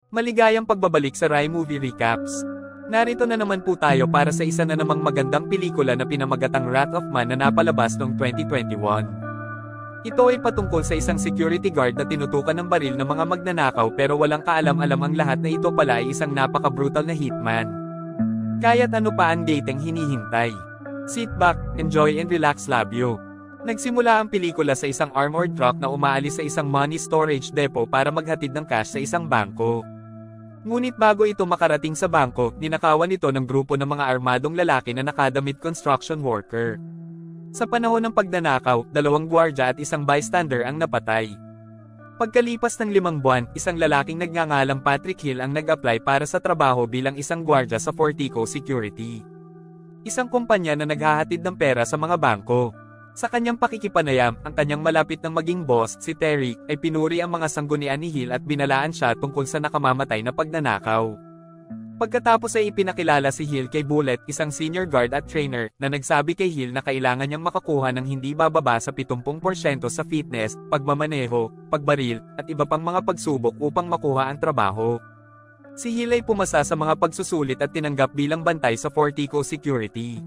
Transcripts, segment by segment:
Maligayang pagbabalik sa Rai Movie Recaps. Narito na naman po tayo para sa isa na namang magandang pelikula na pinamagatang Wrath of Man na napalabas noong 2021. Ito ay patungkol sa isang security guard na tinutukan ng baril ng mga magnanakaw pero walang kaalam-alam ang lahat na ito pala ay isang napaka-brutal na hitman. Kaya't ano pa ang dating hinihintay? Sit back, enjoy and relax labyo. Nagsimula ang pelikula sa isang armored truck na umaalis sa isang money storage depot para maghatid ng cash sa isang bangko. Ngunit bago ito makarating sa bangko, ninakawan ito ng grupo ng mga armadong lalaki na nakadamit construction worker. Sa panahon ng pagnanakaw, 2 gwardya at isang bystander ang napatay. Pagkalipas ng 5 buwan, isang lalaking nagngangalang Patrick Hill ang nag-apply para sa trabaho bilang isang gwardya sa Fortico Security, isang kumpanya na naghahatid ng pera sa mga bangko. Sa kanyang pakikipanayam, ang kanyang malapit ng maging boss, si Terry, ay pinuri ang mga sanggunian ni Hill at binalaan siya tungkol sa nakamamatay na pagnanakaw. Pagkatapos ay ipinakilala si Hill kay Bullet, isang senior guard at trainer, na nagsabi kay Hill na kailangan niyang makakuha ng hindi bababa sa 70% sa fitness, pagmamaneho, pagbaril, at iba pang mga pagsubok upang makuha ang trabaho. Si Hill ay pumasa sa mga pagsusulit at tinanggap bilang bantay sa Fortico Security.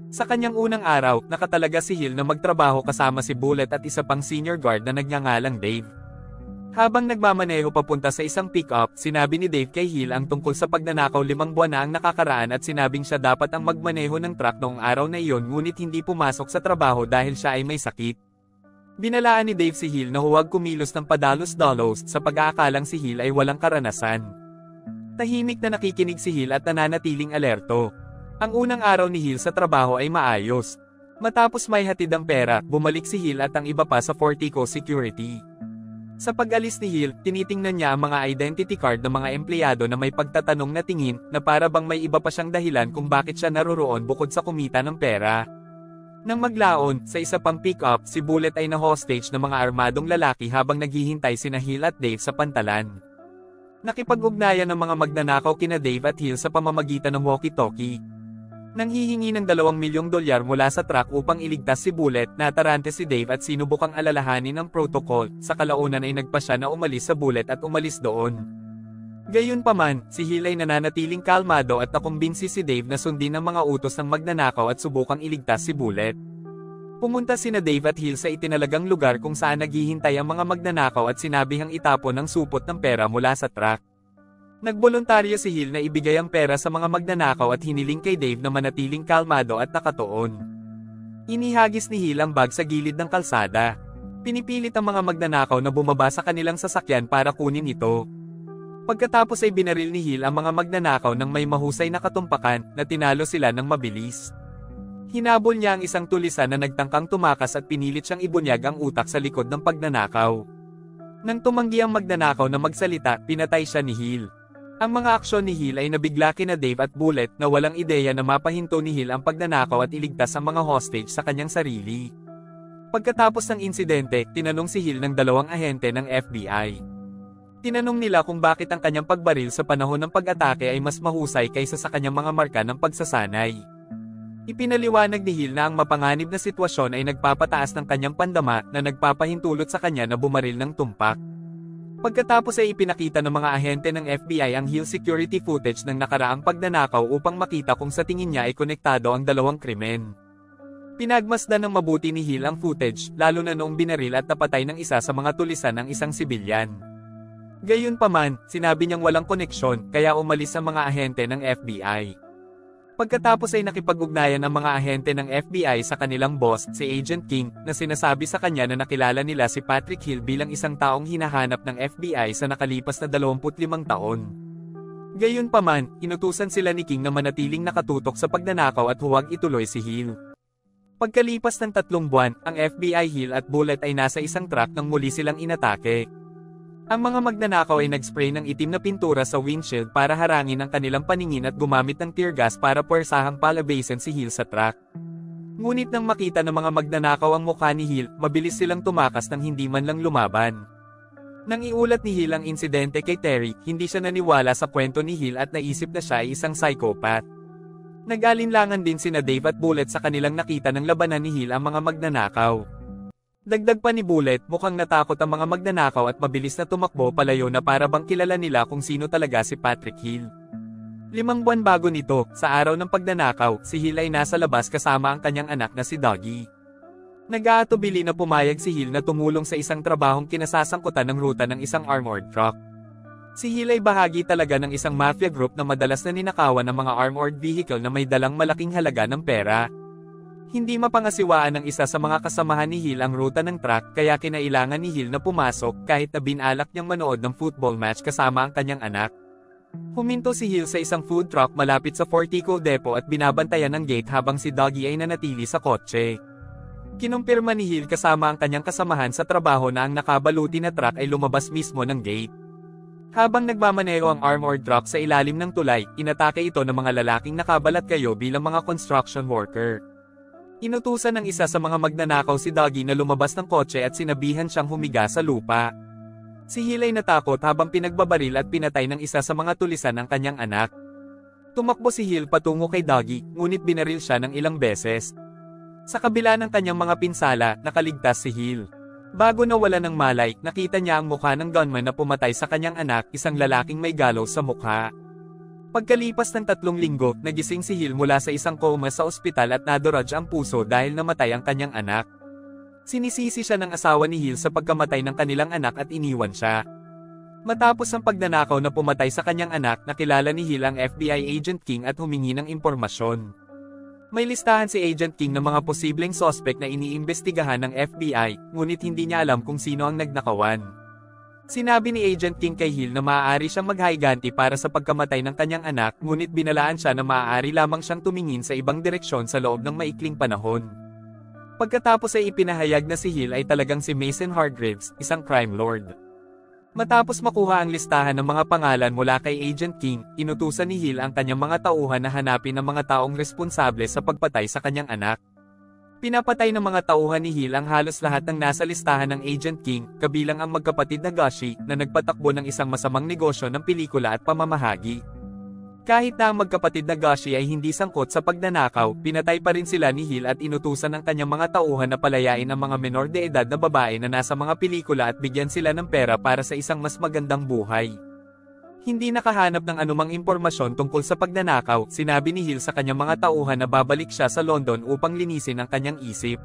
Sa kanyang unang araw, nakatalaga si Hill na magtrabaho kasama si Bullet at isa pang senior guard na nagngangalang Dave. Habang nagmamaneho papunta sa isang pick-up, sinabi ni Dave kay Hill ang tungkol sa pagnanakaw 5 buwan na ang nakakaraan at sinabing siya dapat ang magmaneho ng truck noong araw na iyon ngunit hindi pumasok sa trabaho dahil siya ay may sakit. Binalaan ni Dave si Hill na huwag kumilos ng padalos-dalos sa pag-aakalang si Hill ay walang karanasan. Tahimik na nakikinig si Hill at nananatiling alerto. Ang unang araw ni Hill sa trabaho ay maayos. Matapos may hatid ang pera, bumalik si Hill at ang iba pa sa Fortico Security. Sa pag-alis ni Hill, tinitingnan niya ang mga identity card ng mga empleyado na may pagtatanong na tingin na para bang may iba pa siyang dahilan kung bakit siya naroroon bukod sa kumita ng pera. Nang maglaon, sa isa pang pick-up, si Bullet ay na-hostage ng mga armadong lalaki habang naghihintay sina Hill at Dave sa pantalan. Nakipag-ugnayan ng mga magnanakaw kina Dave at Hill sa pamamagitan ng walkie-talkie. Nang hihingi ng $2 milyong mula sa truck upang iligtas si Bullet, natarante si Dave at sinubukang alalahanin ang protocol, sa kalaunan ay nagpa siya na umalis sa Bullet at umalis doon. Gayunpaman, si Hill ay nananatiling kalmado at nakumbinsi si Dave na sundin ang mga utos ng magnanakaw at subukang iligtas si Bullet. Pumunta sina Dave at Hill sa itinalagang lugar kung saan naghihintay ang mga magnanakaw at sinabihang itapon ng supot ng pera mula sa truck. Nagboluntaryo si Hill na ibigay ang pera sa mga magnanakaw at hiniling kay Dave na manatiling kalmado at nakatuon. Inihagis ni Hill ang bag sa gilid ng kalsada. Pinipilit ang mga magnanakaw na bumaba sa kanilang sasakyan para kunin ito. Pagkatapos ay binaril ni Hill ang mga magnanakaw ng may mahusay na katumpakan na tinalo sila ng mabilis. Hinabol niya ang isang tulisan na nagtangkang tumakas at pinilit siyang ibunyag ang utak sa likod ng pagnanakaw. Nang tumanggi ang magnanakaw na magsalita, pinatay siya ni Hill. Ang mga aksyon ni Hill ay nabigla kina Dave at Bullet na walang ideya na mapahinto ni Hill ang pagnanakaw at iligtas ang mga hostage sa kanyang sarili. Pagkatapos ng insidente, tinanong si Hill ng 2 ahente ng FBI. Tinanong nila kung bakit ang kanyang pagbaril sa panahon ng pag-atake ay mas mahusay kaysa sa kanyang mga marka ng pagsasanay. Ipinaliwanag ni Hill na ang mapanganib na sitwasyon ay nagpapataas ng kanyang pandama na nagpapahintulot sa kanya na bumaril ng tumpak. Pagkatapos ay ipinakita ng mga ahente ng FBI ang Hill security footage ng nakaraang pagnanakaw upang makita kung sa tingin niya ay konektado ang 2 krimen. Pinagmasdan ng mabuti ni Hill ang footage, lalo na noong binaril at napatay ng isa sa mga tulisan ng isang sibilyan. Gayunpaman, sinabi niyang walang koneksyon, kaya umalis ang mga ahente ng FBI. Pagkatapos ay nakipag-ugnayan ang mga ahente ng FBI sa kanilang boss, si Agent King, na sinasabi sa kanya na nakilala nila si Patrick Hill bilang isang taong hinahanap ng FBI sa nakalipas na 25 taon. Gayunpaman, inutusan sila ni King na manatiling nakatutok sa pagnanakaw at huwag ituloy si Hill. Pagkalipas ng 3 buwan, ang FBI, Hill at Bullet ay nasa isang truck nang muli silang inatake. Ang mga magnanakaw ay nag-spray ng itim na pintura sa windshield para harangin ang kanilang paningin at gumamit ng tear gas para puwersahang palabasin si Hill sa truck. Ngunit nang makita ng mga magnanakaw ang mukha ni Hill, mabilis silang tumakas nang hindi man lang lumaban. Nang iulat ni Hill ang insidente kay Terry, hindi siya naniwala sa kwento ni Hill at naisip na siya ay isang psychopath. Nag-alinlangan din sina Dave at Bullet sa kanilang nakita ng labanan ni Hill ang mga magnanakaw. Dagdag pa ni Bullet, mukhang natakot ang mga magnanakaw at mabilis na tumakbo palayo na para bang kilala nila kung sino talaga si Patrick Hill. 5 buwan bago nito, sa araw ng pagnanakaw, si Hill ay nasa labas kasama ang kanyang anak na si Doggy. Nag-aatubili na pumayag si Hill na tumulong sa isang trabahong kinasasangkutan ng ruta ng isang armored truck. Si Hill ay bahagi talaga ng isang mafia group na madalas na ninakawan ng mga armored vehicle na may dalang malaking halaga ng pera. Hindi mapangasiwaan ng isa sa mga kasamahan ni Hill ang ruta ng truck kaya kinailangan ni Hill na pumasok kahit na binalak niyang manood ng football match kasama ang kanyang anak. Huminto si Hill sa isang food truck malapit sa Fortico Depot at binabantayan ng gate habang si Doggy ay nanatili sa kotse. Kinumpirma ni Hill kasama ang kanyang kasamahan sa trabaho na ang nakabaluti na truck ay lumabas mismo ng gate. Habang nagmamaneho ang armored truck sa ilalim ng tulay, inatake ito ng mga lalaking nakabalat kayo bilang mga construction worker. Inutusan ng isa sa mga magnanakaw si Doggy na lumabas ng kotse at sinabihan siyang humiga sa lupa. Si Hill ay natakot habang pinagbabaril at pinatay ng isa sa mga tulisan ng kanyang anak. Tumakbo si Hill patungo kay Doggy, ngunit binaril siya ng ilang beses. Sa kabila ng kanyang mga pinsala, nakaligtas si Hill. Bago nawala ng malay, nakita niya ang mukha ng gunman na pumatay sa kanyang anak, isang lalaking may gallows sa mukha. Pagkalipas ng 3 linggo, nagising si Hill mula sa isang coma sa ospital at nadurog ang puso dahil namatay ang kanyang anak. Sinisisi siya ng asawa ni Hill sa pagkamatay ng kanilang anak at iniwan siya. Matapos ang pagnanakaw na pumatay sa kanyang anak, nakilala ni Hill ang FBI Agent King at humingi ng impormasyon. May listahan si Agent King ng mga posibleng suspect na iniimbestigahan ng FBI, ngunit hindi niya alam kung sino ang nagnakawan. Sinabi ni Agent King kay Hill na maaari siyang maghiganti para sa pagkamatay ng kanyang anak, ngunit binalaan siya na maaari lamang siyang tumingin sa ibang direksyon sa loob ng maikling panahon. Pagkatapos ay ipinahayag na si Hill ay talagang si Mason Hargreaves, isang crime lord. Matapos makuha ang listahan ng mga pangalan mula kay Agent King, inutusan ni Hill ang kanyang mga tauhan na hanapin ang mga taong responsable sa pagpatay sa kanyang anak. Pinapatay ng mga tauhan ni Hill ang halos lahat ng nasa listahan ng Agent King, kabilang ang magkapatid na Gashi, na nagpatakbo ng isang masamang negosyo ng pelikula at pamamahagi. Kahit na ang magkapatid na Gashi ay hindi sangkot sa pagnanakaw, pinatay pa rin sila ni Hill at inutusan ng kanyang mga tauhan na palayain ang mga menor de edad na babae na nasa mga pelikula at bigyan sila ng pera para sa isang mas magandang buhay. Hindi nakahanap ng anumang impormasyon tungkol sa pagnanakaw, sinabi ni Hill sa kanyang mga tauhan na babalik siya sa London upang linisin ang kanyang isip.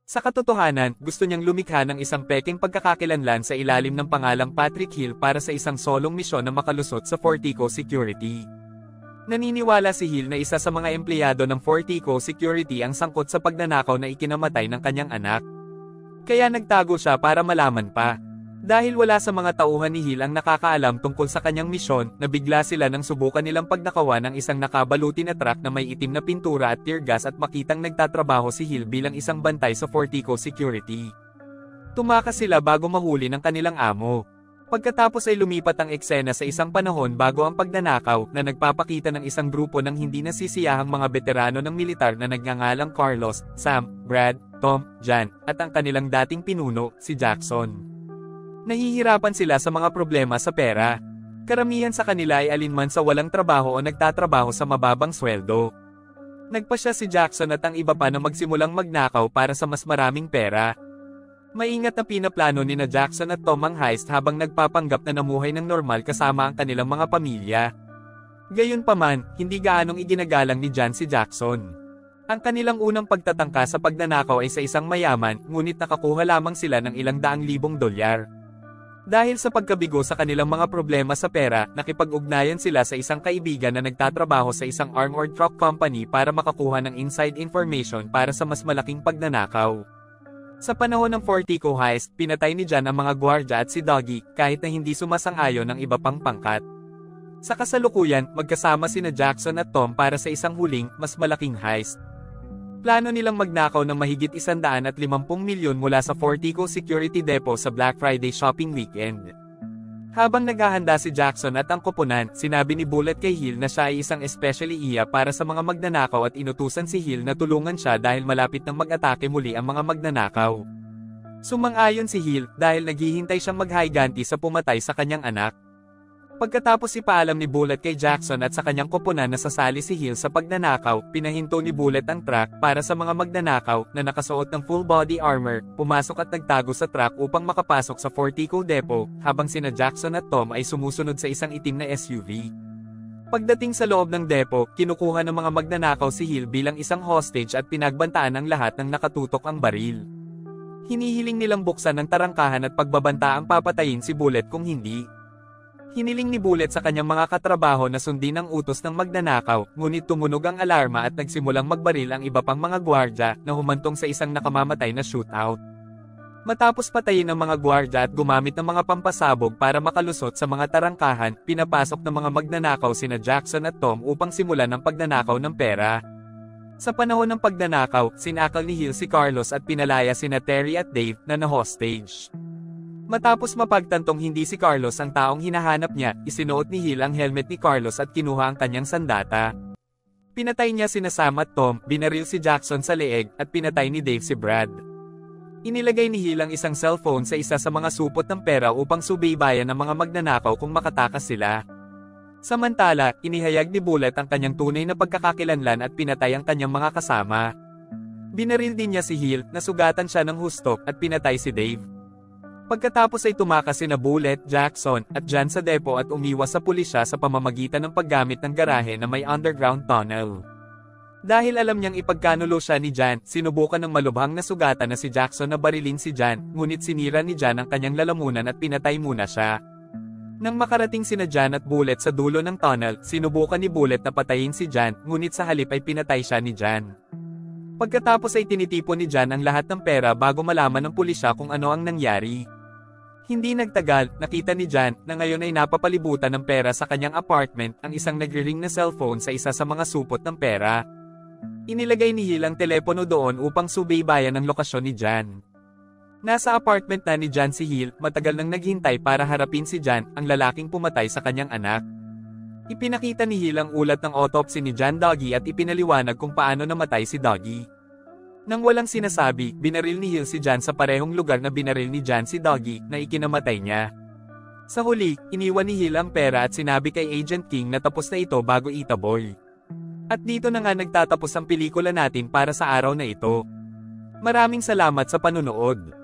Sa katotohanan, gusto niyang lumikha ng isang peking pagkakakilanlan sa ilalim ng pangalang Patrick Hill para sa isang solong misyon na makalusot sa Fortico Security. Naniniwala si Hill na isa sa mga empleyado ng Fortico Security ang sangkot sa pagnanakaw na ikinamatay ng kanyang anak. Kaya nagtago siya para malaman pa. Dahil wala sa mga tauhan ni Hill ang nakakaalam tungkol sa kanyang misyon, nabigla sila nang subukan nilang pagnakawan ng isang nakabaluti na truck na may itim na pintura at tear gas at makitang nagtatrabaho si Hill bilang isang bantay sa Fortico Security. Tumakas sila bago mahuli ng kanilang amo. Pagkatapos ay lumipat ang eksena sa isang panahon bago ang pagnanakaw na nagpapakita ng isang grupo ng hindi nasisiyahang mga veterano ng militar na nagngangalang Carlos, Sam, Brad, Tom, Jan, at ang kanilang dating pinuno, si Jackson. Nahihirapan sila sa mga problema sa pera. Karamihan sa kanila ay alinman sa walang trabaho o nagtatrabaho sa mababang sweldo. Nagpasya si Jackson at ang iba pa na magsimulang magnakaw para sa mas maraming pera. Maingat na pinaplano ni Jackson at Tom ang heist habang nagpapanggap na namuhay ng normal kasama ang kanilang mga pamilya. Gayunpaman, hindi gaanong iginagalang ni Jan si Jackson. Ang kanilang unang pagtatangka sa pagnanakaw ay sa isang mayaman, ngunit nakakuha lamang sila ng ilang daang libong dolyar. Dahil sa pagkabigo sa kanilang mga problema sa pera, nakipag-ugnayan sila sa isang kaibigan na nagtatrabaho sa isang armored truck company para makakuha ng inside information para sa mas malaking pagnanakaw. Sa panahon ng Fortico heist, pinatay ni Jan ang mga gwardya at si Doggy, kahit na hindi sumasang-ayon ng iba pang pangkat. Sa kasalukuyan, magkasama sina Jackson at Tom para sa isang huling, mas malaking heist. Plano nilang magnakaw ng mahigit 150 milyon mula sa Fortico Security Depot sa Black Friday shopping weekend. Habang naghahanda si Jackson at ang koponan, sinabi ni Bullet kay Hill na siya ay isang especially iya para sa mga magnanakaw at inutusan si Hill na tulungan siya dahil malapit nang mag-atake muli ang mga magnanakaw. Sumang-ayon si Hill dahil naghihintay siyang maghiganti sa pumatay sa kanyang anak. Pagkatapos ipaalam ni Bullet kay Jackson at sa kanyang koponan na sasali si Hill sa pagnanakaw, pinahinto ni Bullet ang truck para sa mga magnanakaw na nakasuot ng full body armor, pumasok at nagtago sa truck upang makapasok sa Fortico Depot, habang sina Jackson at Tom ay sumusunod sa isang itim na SUV. Pagdating sa loob ng depot, kinukuha ng mga magnanakaw si Hill bilang isang hostage at pinagbantaan ang lahat ng nakatutok ang baril. Hinihiling nilang buksan ang tarangkahan at pagbabanta ang papatayin si Bullet kung hindi. Hiniling ni Bullet sa kanyang mga katrabaho na sundin ang utos ng magnanakaw, ngunit tumunog ang alarma at nagsimulang magbaril ang iba pang mga gwardya na humantong sa isang nakamamatay na shootout. Matapos patayin ang mga gwardya at gumamit ng mga pampasabog para makalusot sa mga tarangkahan, pinapasok ng mga magnanakaw sina Jackson at Tom upang simulan ang pagnanakaw ng pera. Sa panahon ng pagnanakaw, sinakal ni Hill si Carlos at pinalaya sina Terry at Dave na na-hostage. Matapos mapagtantong hindi si Carlos ang taong hinahanap niya, isinuot ni Hill ang helmet ni Carlos at kinuha ang kanyang sandata. Pinatay niya sina Sam at Tom, binaril si Jackson sa leeg, at pinatay ni Dave si Brad. Inilagay ni Hill ang isang cellphone sa isa sa mga supot ng pera upang subaybayan ng mga magnanakaw kung makatakas sila. Samantala, inihayag ni Bullet ang kanyang tunay na pagkakakilanlan at pinatay ang kanyang mga kasama. Binaril din niya si Hill, nasugatan siya ng husto, at pinatay si Dave. Pagkatapos ay tumakas sina Bullet, Jackson, at Jan sa depo at umiwas sa pulisya sa pamamagitan ng paggamit ng garahe na may underground tunnel. Dahil alam niyang ipagkanulo siya ni Jan, sinubukan ng malubhang na sugatan na si Jackson na barilin si Jan, ngunit sinira ni Jan ang kanyang lalamunan at pinatay muna siya. Nang makarating sina Jan at Bullet sa dulo ng tunnel, sinubukan ni Bullet na patayin si Jan, ngunit sa halip ay pinatay siya ni Jan. Pagkatapos ay tinitipon ni Jan ang lahat ng pera bago malaman ng pulisya kung ano ang nangyari. Hindi nagtagal, nakita ni Jan na ngayon ay napapalibutan ng pera sa kanyang apartment ang isang nagre-ring na cellphone sa isa sa mga supot ng pera. Inilagay ni Hill ang telepono doon upang subaybayan ang lokasyon ni Jan. Nasa apartment na ni Jan si Hill, matagal nang naghintay para harapin si Jan, ang lalaking pumatay sa kanyang anak. Ipinakita ni Hill ang ulat ng autopsy ni John Doggy at ipinaliwanag kung paano namatay si Doggy. Nang walang sinasabi, binaril ni Hill si Jan sa parehong lugar na binaril ni Jan si Doggy na ikinamatay niya. Sa huli, iniwan ni Hill ang pera at sinabi kay Agent King na tapos na ito bago itaboy. At dito na nga nagtatapos ang pelikula natin para sa araw na ito. Maraming salamat sa panunood.